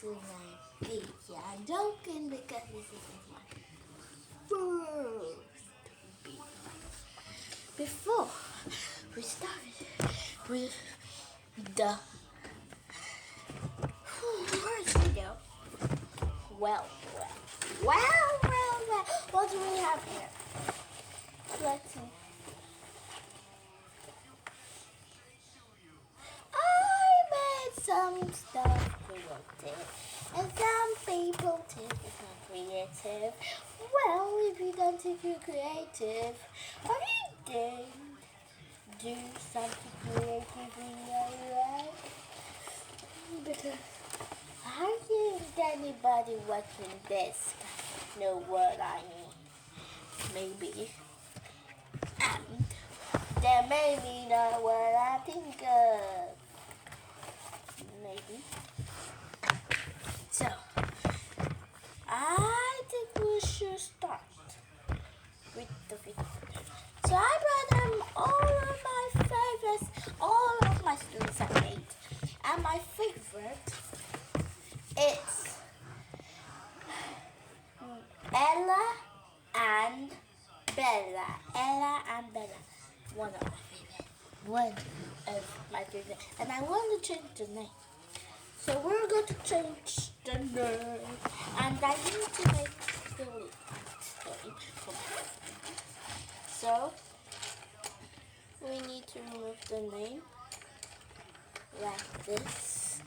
actually my baby. I'm joking because this is my first baby. Before we started with the first video, well, what do we have here? Let's see. I made some stuff creative, and some people think it's not creative. Well, if you don't think you're creative, or you didn't do something creative in your life, because I think anybody watching this know what I mean. Maybe. And they maybe know what I think of. Maybe. So, I think we should start with the video. So I brought them all of my favorites, all of my students I made. And my favorite is Ella and Bella. Ella and Bella. One of my favorite. And I want to change the name. So we're going to change the name. And I need to make the story. So we need to remove the name like this.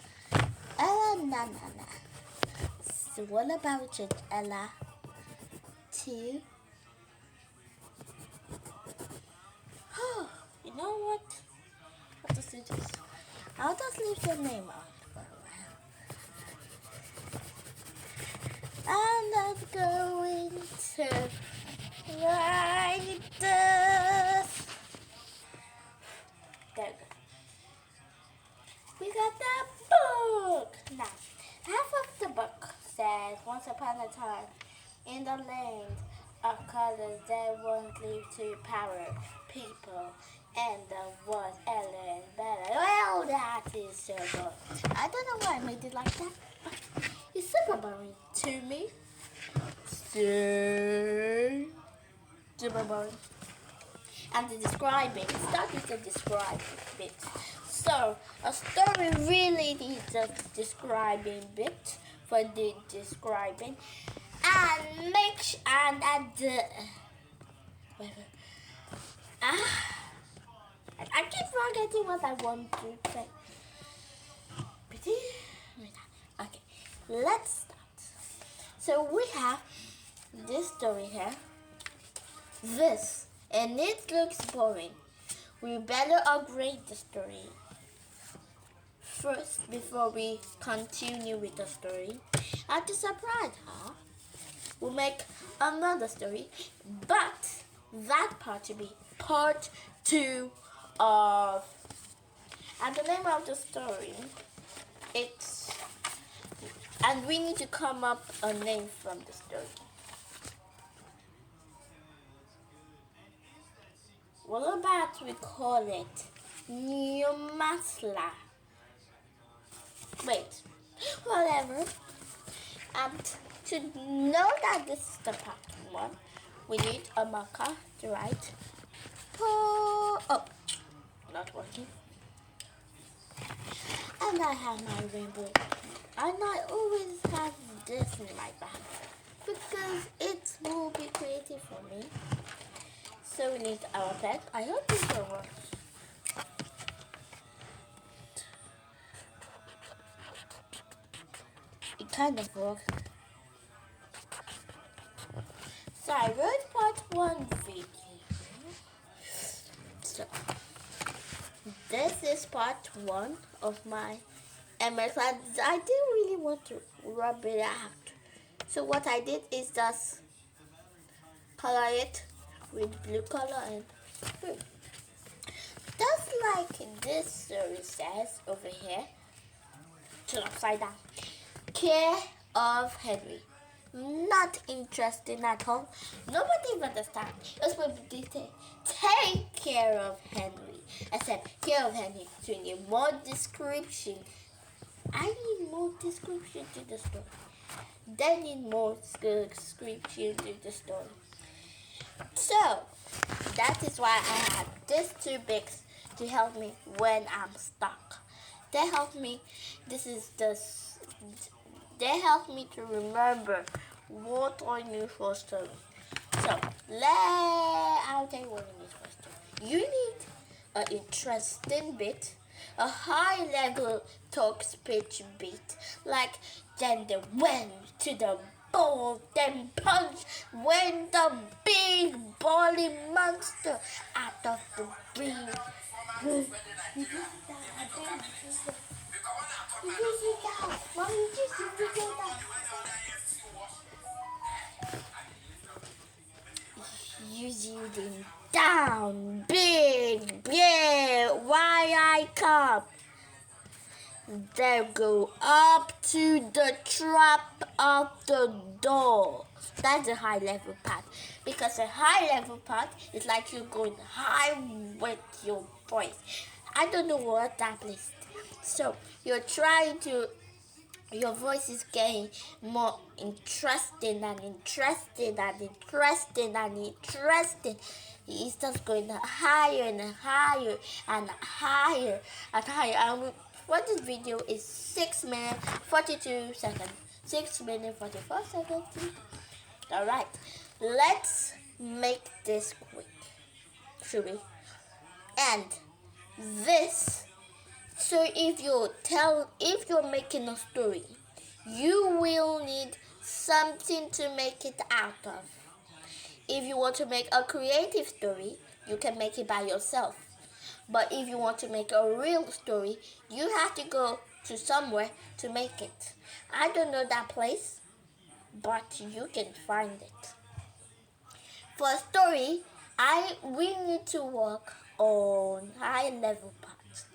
Ella Nana. So what about change Ella to you know what? I'll just do this. I'll just leave the name out for a while. And I'm going to write this. There we go. We got the book. Now, half of the book says, once upon a time, in the land of colors, there once lived two power people, and there was Ella and Bella. Well, that is so good. I don't know why I made it like that, but it's super boring to me. So, super boring. And the describing, start with the describing bit. So, a story really needs a describing bit for the describing. And I keep forgetting what I want to say. Okay, let's start. So we have this story here. This, and it looks boring. We better upgrade the story first before we continue with the story. At the surprise, huh? We'll make another story, but that part will be part 2 of. And the name of the story, and we need to come up a name from the story. What about we call it Newmasla? Wait, whatever. And to know that this is the part 1, we need a marker to write. Oh, not working. And I have my rainbow. And I always have this in my bag because it will be creative for me. So we need our pen. I hope this will work. It kind of works. So I wrote part 1 video. So this is part 1 of my MS. I didn't really want to rub it out. So what I did is just color it with blue color and blue. Just like this story says over here, turn upside down. Care of Henry. Not interesting at all. Nobody will understand. Just what they say. Take care of Henry. I said care of Henry. So you need more description I need more description to the story. They need more description to the story. So that is why I have these two books to help me when I'm stuck. They help me. This is the. They help me to remember what I need for story. So I'll tell you what you need for story. You need an interesting bit, a high level talk speech beat, like then the went to the ball, then punch when the big bally monster out of the ring. Using down, big, yeah, why I come. They go up to the trap of the door. That's a high level part. Because a high level part is like you're going high with your voice. I don't know what that is. So you're trying to, your voice is getting more interesting and interesting and interesting and interesting. It's just going higher and higher and higher and higher. And what this video is 6 minutes 42 seconds. 6 minutes 44 seconds. Alright, let's make this quick, should we? And this, so if you're making a story, you will need something to make it out of. If you want to make a creative story, you can make it by yourself. But if you want to make a real story, you have to go to somewhere to make it. I don't know that place, but you can find it. For a story, we need to work on high level parts.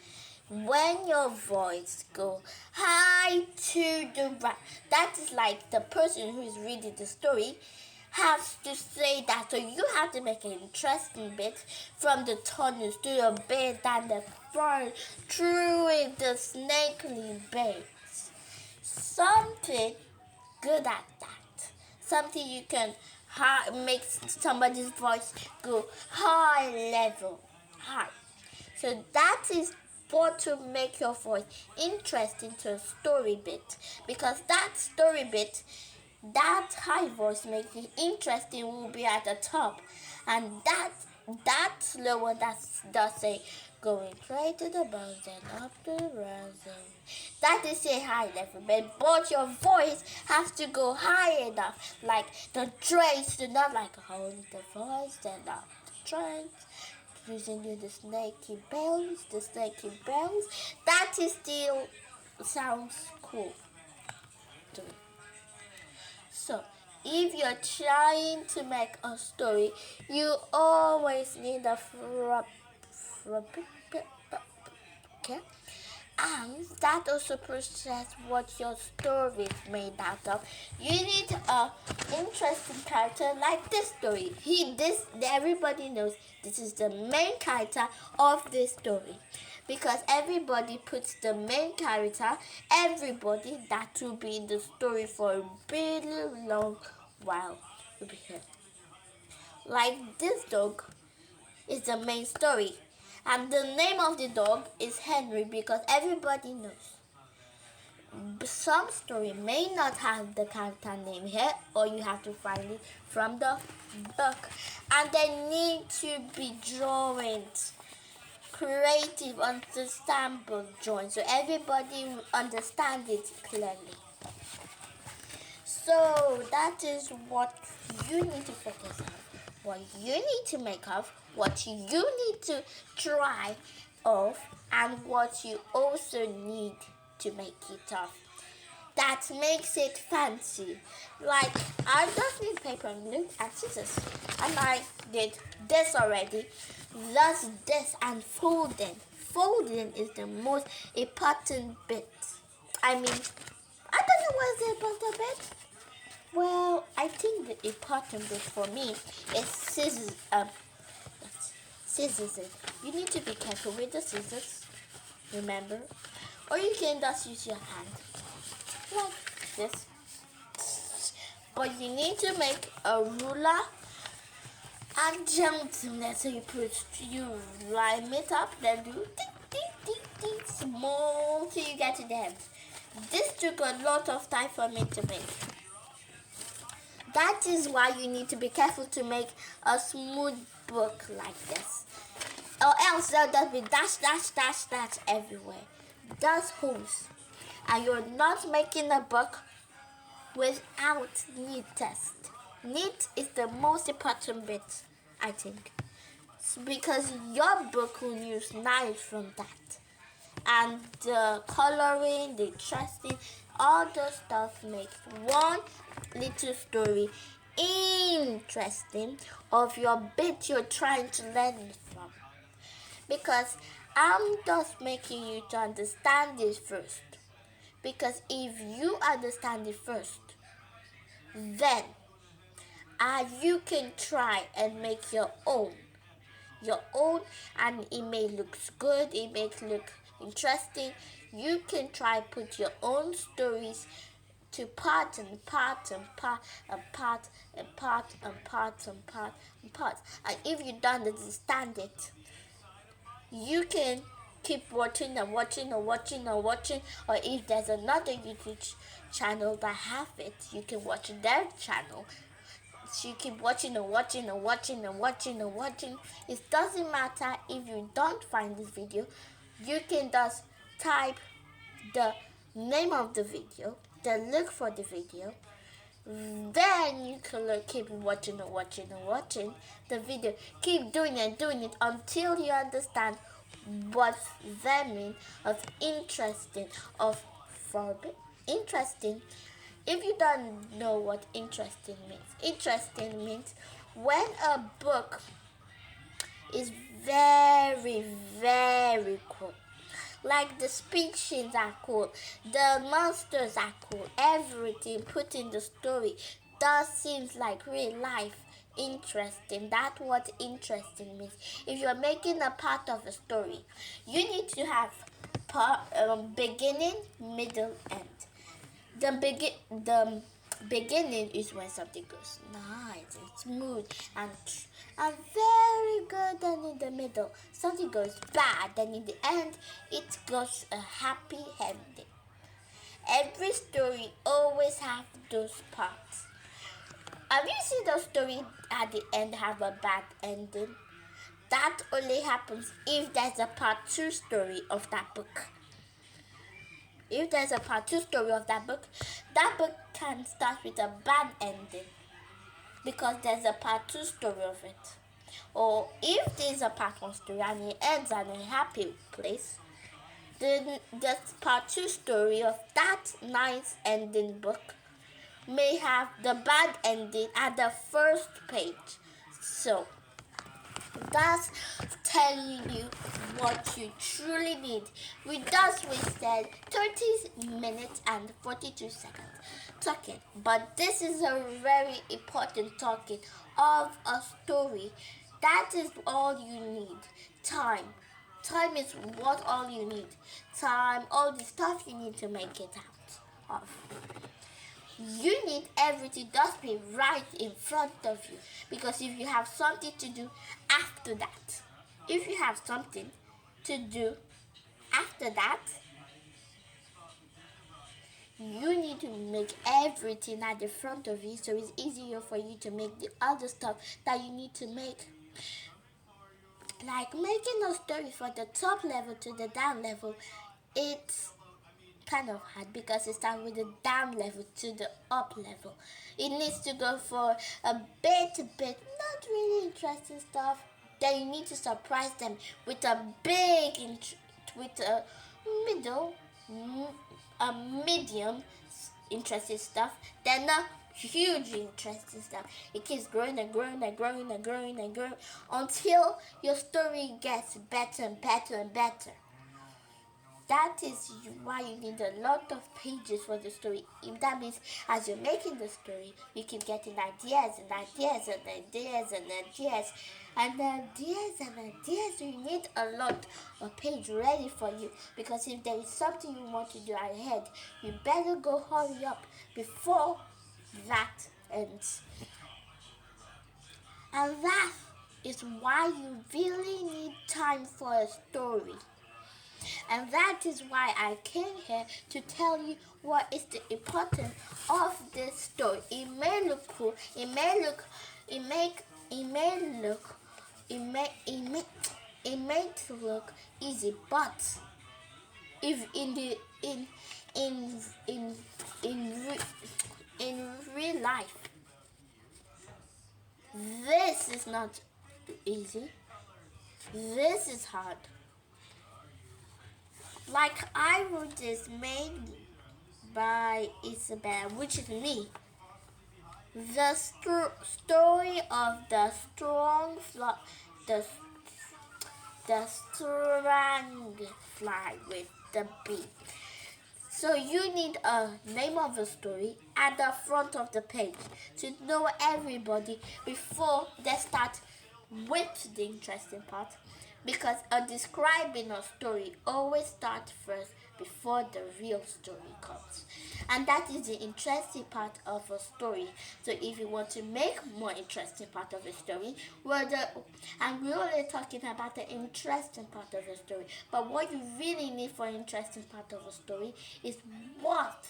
When your voice go high to the right, that is like the person who is reading the story has to say that. So you have to make an interesting bit from the tunnels to the bed and the front through the snakely beds. Something good at that. Something you can make somebody's voice go high level, high. So that is what to make your voice interesting to a story bit, because that story bit, that high voice making it interesting will be at the top, and that slow one that's say going straight to the bones and up to the rising. That is a high level, but your voice has to go high enough, like the trains do not like hold the voice and up the trains. Using the snaky bells, that is still sounds cool to me. So, if you're trying to make a story, you always need a okay? And that also process what your story is made out of. You need a interesting character like this story. Everybody knows this is the main character of this story, because everybody puts the main character, everybody that will be in the story for a really long while will be here. Like this dog is the main story. And the name of the dog is Henry, because everybody knows. Some story may not have the character name here, or you have to find it from the book. And they need to be drawings, creative, understandable drawings, so everybody will understand it clearly. So that is what you need to focus on, what you need to make of, what you need to try of, and what you also need to make it of. That makes it fancy. Like, I just need paper and glue and scissors, and I did this already. Thus this and folding. Folding is the most important bit. I don't know what's the important bit. Well, I think the important bit for me is scissors. Scissors. You need to be careful with the scissors. Remember, or you can just use your hand like this. But you need to make a ruler and gentlemen, so you line it up, then do tick, small till you get to the end. This took a lot of time for me to make. That is why you need to be careful to make a smooth book like this, or else there'll just be dash everywhere. That's holes, and you're not making a book without neat test. Neat is the most important bit, I think, because your book will use knives from that, and the coloring, the tracing, all those stuff makes one little story interesting of your bit you're trying to learn it from. Because I'm just making you to understand this first. Because if you understand it first, then you can try and make your own, and it may look good, it may look interesting. You can try put your own stories to part and part and part and part and part and part and part and part. And if you don't understand it, you can keep watching and watching and watching and watching, or if there's another YouTube channel that have it, you can watch their channel. So you keep watching and watching and watching and watching and watching. It doesn't matter if you don't find this video. You can just type the name of the video, then look for the video. Then you can keep watching and watching and watching the video. Keep doing it until you understand what that means of interesting, of forbidden. Interesting. If you don't know what interesting means when a book is very, very cool. Like the speeches are cool, the monsters are cool, everything put in the story does seems like real life. Interesting. That's what interesting means. If you're making a part of a story, you need to have beginning, middle, end. The beginning is when something goes nice and smooth and very good, and in the middle something goes bad, and in the end it goes a happy ending. Every story always have those parts. Have you seen the story at the end have a bad ending? That only happens if there's a part 2 story of that book. If there's a part 2 story of that book can start with a bad ending because there's a part 2 story of it. Or if there's a part 1 story and it ends in a happy place, then the part 2 story of that nice ending book may have the bad ending at the first page. So that's telling you what you truly need. We just wasted 30 minutes and 42 seconds talking, but this is a very important talking of a story. That is all you need. Time is what all you need. Time, all the stuff you need to make it out of. You need everything just be right in front of you, because if you have something to do after that, you need to make everything at the front of you, so it's easier for you to make the other stuff that you need to make. Like making a story from the top level to the down level, it's kind of hard because it starts with the down level to the up level. It needs to go for a bit, not really interesting stuff. Then you need to surprise them with a with a medium interesting stuff. Then a huge interesting stuff. It keeps growing and growing and growing and growing and growing until your story gets better and better and better. That is why you need a lot of pages for the story. If that means as you're making the story, you keep getting ideas and ideas and ideas and ideas and ideas and ideas. So you need a lot of page ready for you, because if there is something you want to do ahead, you better go hurry up before that ends. And that is why you really need time for a story. And that is why I came here to tell you what is the importance of this story. It may look cool, it may look easy, but if in real life, this is not easy. This is hard. Like I wrote this made by Isabel, which is me. The story of the strong fly with the bee. So you need a name of the story at the front of the page to know everybody before they start with the interesting part, because describing a story always starts first before the real story comes, and that is the interesting part of a story. So if you want to make more interesting part of a story, and we're only talking about the interesting part of a story, but what you really need for interesting part of a story is what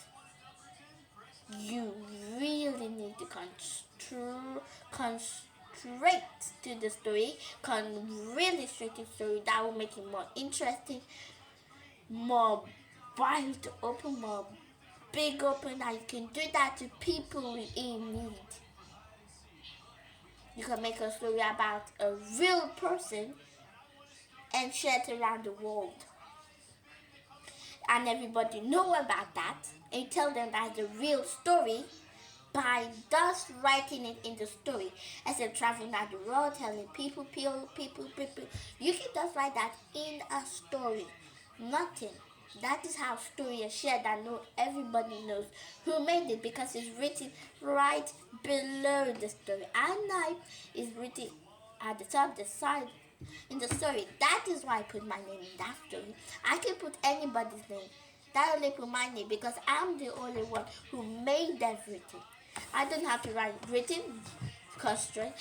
you really need to straight to the story, really straight to the story. That will make it more interesting, more wide open, more big open, and you can do that to people in need. You can make a story about a real person and share it around the world, and everybody know about that, and tell them that's a real story by just writing it in the story, instead of traveling around the world telling people. You can just write that in a story. Nothing. That is how story is shared. I know everybody knows who made it, because it's written right below the story. And life is written at the top, the side in the story. That is why I put my name in that story. I can put anybody's name. That only put my name because I'm the only one who made everything. I don't have to write written constraint,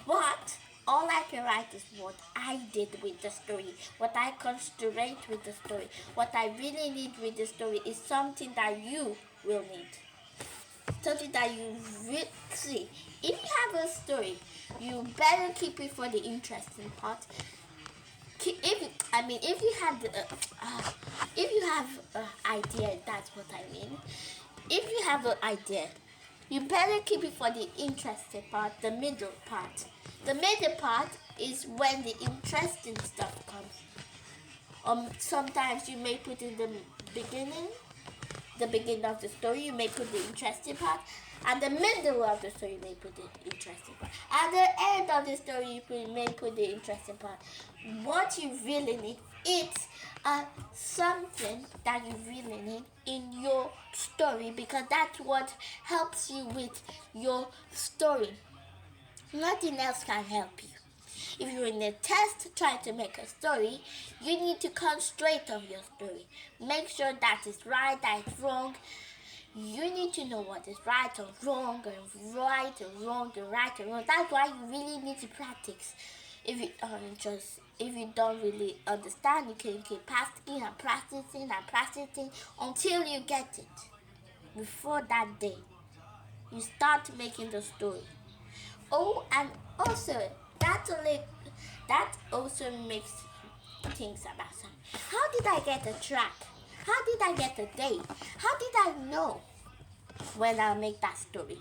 but all I can write is what I did with the story, what I construct with the story. What I really need with the story is something that you will need. Something that you really see. If you have a story, you better keep it for the interesting part. If you have an idea, that's what I mean. If you have an idea, you better keep it for the interesting part, the middle part. The middle part is when the interesting stuff comes. Sometimes you may put in the beginning of the story, you may put the interesting part. At the middle of the story, you may put the interesting part. At the end of the story, you may put the interesting part. What you really need is something that you really need in your story, because that's what helps you with your story. Nothing else can help you. If you're in a test trying to make a story, you need to concentrate on your story. Make sure that it's right, that it's wrong. You need to know what is right or wrong, and right and wrong and right and wrong. That's why you really need to practice. If you don't really understand, you can keep practicing and practicing until you get it. Before that day, you start making the story. Oh, and also that also makes things about something. How did I get a track? How did I get a date? How did I know when I make that story?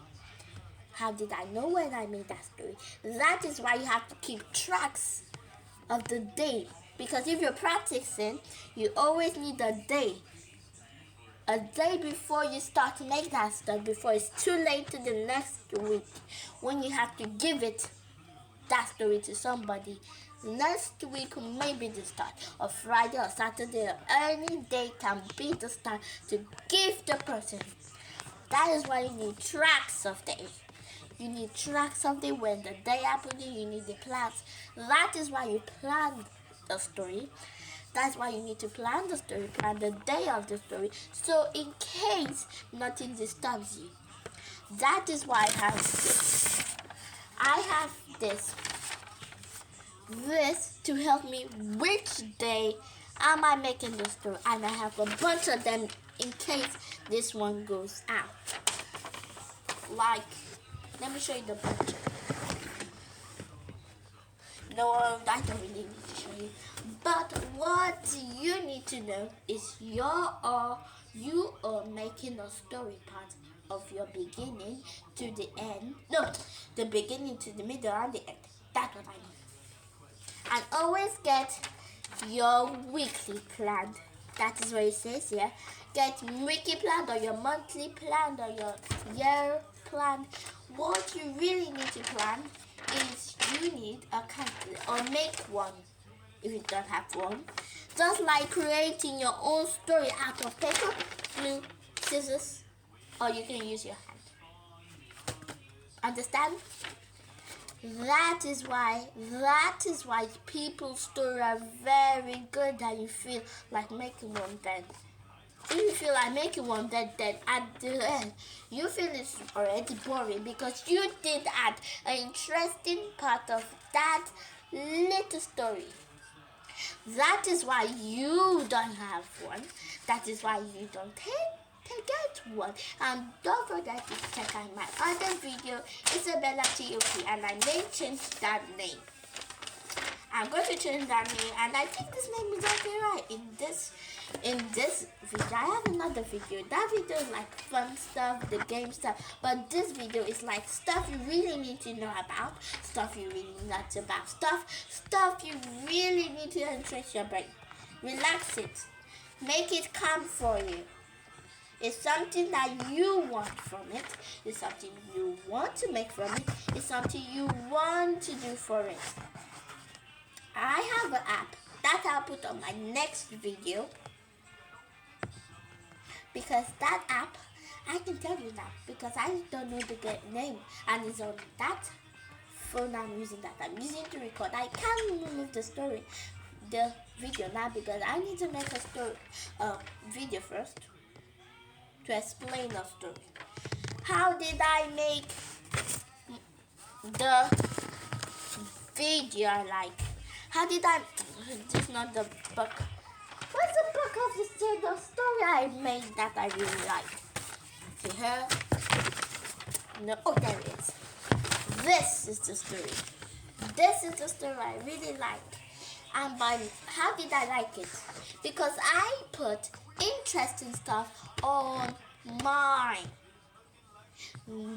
How did I know when I made that story? That is why you have to keep tracks of the day. Because if you're practicing, you always need a day. A day before you start to make that stuff, before it's too late to the next week, when you have to give it that story to somebody Next week may be the start, or Friday or Saturday or any day can be the start to give the person. That is why you need tracks of day. You need tracks of day when the day happening. You need the plans. That is why you plan the story. That's why you need to plan the story, plan the day of the story, so in case nothing disturbs you. That is why I have this. I have this to help me which day am I making the story, and I have a bunch of them in case this one goes out. Like, let me show you the bunch. No, I don't really need to show you. But what you need to know is you are making a story part of your beginning to the end. No, the beginning to the middle and the end. That's what I mean. And always get your weekly plan. That is what it says here. Get weekly plan or your monthly plan or your year plan. What you really need to plan is you need a calculator, or make one if you don't have one. Just like creating your own story out of paper, glue, scissors, or you can use your hand. Understand? That is why people's stories are very good, and you feel like making one then. If you feel like making one, then at the end, you feel it's already boring because you did add an interesting part of that little story. That is why you don't have one. That is why you don't get one. And don't forget to check out my other video, Isabella TOP, and I may change that name. I'm going to change that name, and I think this name is okay, right? In this video, I have another video. That video is like fun stuff, the game stuff, but this video is like stuff you really need to know about, stuff you really not about, stuff you really need to interest your brain. Relax it, make it calm for you. It's something that you want from it. It's something you want to make from it. It's something you want to do for it. I have an app that I'll put on my next video, because that app, I can tell you that because I don't know the name, and it's on that phone I'm using that I'm using to record. I can't remove the video now because I need to make a video first to explain a story. How did I make the video like? How did I? This is not the book. What's the book of the story I made that I really like? See here? No. Oh, there it is. This is the story. This is the story I really like. And how did I like it? Because I put interesting stuff on mine.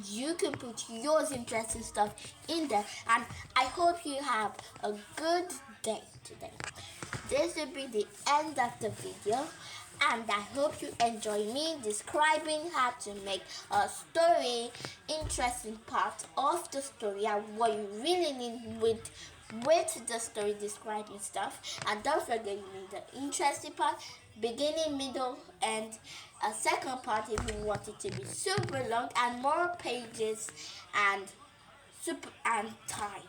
You can put yours interesting stuff in there, and I hope you have a good day today. This will be the end of the video, and I hope you enjoy me describing how to make a story, interesting part of the story, and what you really need with the story describing stuff. And don't forget, you need the interesting part, beginning, middle, and a second part if you want it to be super long and more pages and time.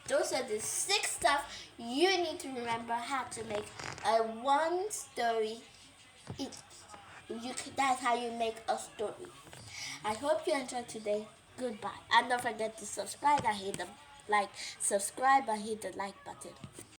Those are the 6 stuff you need to remember how to make a one story. That's how you make a story. I hope you enjoyed today. Goodbye. And don't forget to subscribe and hit the like button.